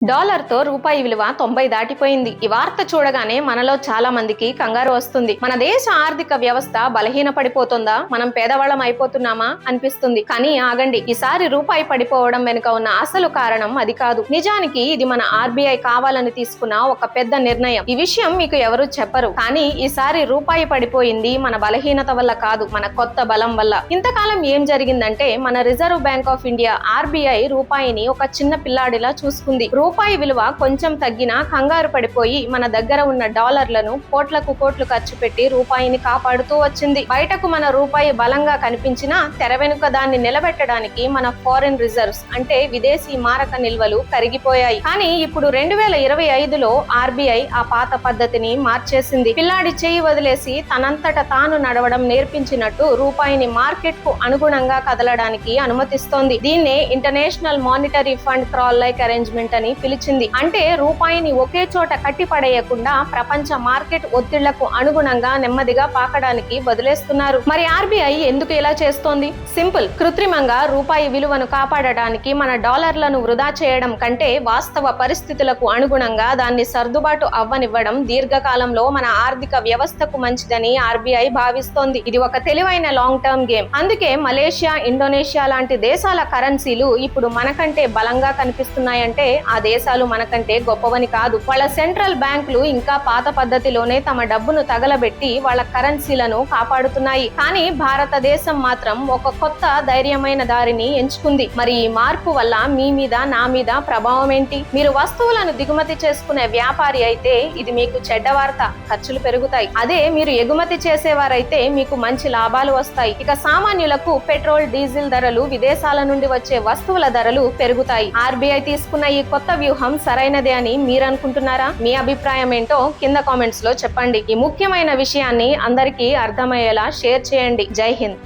డాలర్తో రూపాయి విలువ 90 దాటిపోయింది. ఈ వార్త చూడగానే మనలో చాలా మందికి కంగారు వస్తుంది. మన దేశ ఆర్థిక వ్యవస్థ బలహీనపడిపోతుందా, మనం పేదవాళ్ళం అయిపోతున్నామా అనిపిస్తుంది. కానీ ఆగండి, ఈసారి రూపాయి పడిపోవడం వెనుక ఉన్న అసలు కారణం అది కాదు. నిజానికి ఇది మన ఆర్బీఐ కావాలని తీసుకున్న ఒక పెద్ద నిర్ణయం. ఈ విషయం మీకు ఎవరు చెప్పరు. కానీ ఈసారి రూపాయి పడిపోయింది మన బలహీనత వల్ల కాదు, మన కొత్త బలం వల్ల. ఇంతకాలం ఏం జరిగిందంటే, మన reserve bank of India RBI రూపాయిని ఒక చిన్న పిల్లాడిలా చూసుకుంది. రూపాయి విలువ కొంచెం తగ్గినా కంగారు పడిపోయి మన దగ్గర ఉన్న డాలర్లను కోట్లకు కోట్లు ఖర్చు పెట్టి రూపాయిని కాపాడుతూ వచ్చింది. బయటకు మన రూపాయి బలంగా కనిపించినా తెర వెనుక దాన్ని నిలబెట్టడానికి మన ఫారిన్ రిజర్వ్స్ అంటే విదేశీ మారక నిల్వలు కరిగిపోయాయి. కానీ ఇప్పుడు 2025లో ఆర్బీఐ ఆ పాత పద్ధతిని మార్చేసింది. పిల్లాడి చేయి వదిలేసి తనంతట తాను నడవడం నేర్పించినట్టు రూపాయిని మార్కెట్ కు అనుగుణంగా కదలడానికి అనుమతిస్తోంది. దీన్నే international monetary fund crawl like arrangement అని పిలిచింది. అంటే రూపాయిని ఒకే చోట కట్టిపడేయకుండా ప్రపంచ మార్కెట్ ఒత్తిళ్లకు అనుగుణంగా నెమ్మదిగా పాకడానికి వదిలేస్తున్నారు. మరి ఆర్బీఐ ఎందుకు ఇలా చేస్తోంది? సింపుల్. కృత్రిమంగా రూపాయి విలువను కాపాడడానికి మన డాలర్లను వృధా చేయడం కంటే వాస్తవ పరిస్థితులకు అనుగుణంగా దాన్ని సర్దుబాటు అవ్వనివ్వడం దీర్ఘకాలంలో మన ఆర్థిక వ్యవస్థకు మంచిదని ఆర్బీఐ భావిస్తోంది. ఇది ఒక తెలివైన లాంగ్ టర్మ్ గేమ్. అందుకే మలేషియా, ఇండోనేషియా లాంటి దేశాల కరెన్సీలు ఇప్పుడు మనకంటే బలంగా కనిపిస్తున్నాయంటే ఆ దేశాలు మనకంటే గొప్పవని కాదు. వాళ్ళ సెంట్రల్ బ్యాంకులు ఇంకా పాత పద్ధతిలోనే తమ డబ్బును తగలబెట్టి వాళ్ళ కరెన్సీలను కాపాడుతున్నాయి. కానీ భారతదేశం మాత్రం ఒక కొత్త ధైర్యమైన దారిని ఎంచుకుంది. మరి ఈ మార్పు వల్ల మీ మీద, నా మీద ప్రభావం ఏంటి? మీరు వస్తువులను దిగుమతి చేసుకునే వ్యాపారి అయితే ఇది మీకు చెడ్డ వార్త, ఖర్చులు పెరుగుతాయి. అదే మీరు ఎగుమతి చేసేవారైతే మీకు మంచి లాభాలు వస్తాయి. ఇక సామాన్యులకు పెట్రోల్, డీజిల్ ధరలు, విదేశాల నుండి వచ్చే వస్తువుల ధరలు పెరుగుతాయి. ఆర్బీఐ తీసుకున్న ఈ కొత్త వ్యూహం సరైనదే అని మీరు అనుకుంటున్నారా? మీ అభిప్రాయం ఏంటో కింద కామెంట్స్ లో చెప్పండి. ఈ ముఖ్యమైన విషయాన్ని అందరికీ అర్థమయ్యేలా షేర్ చేయండి. జై హింద్.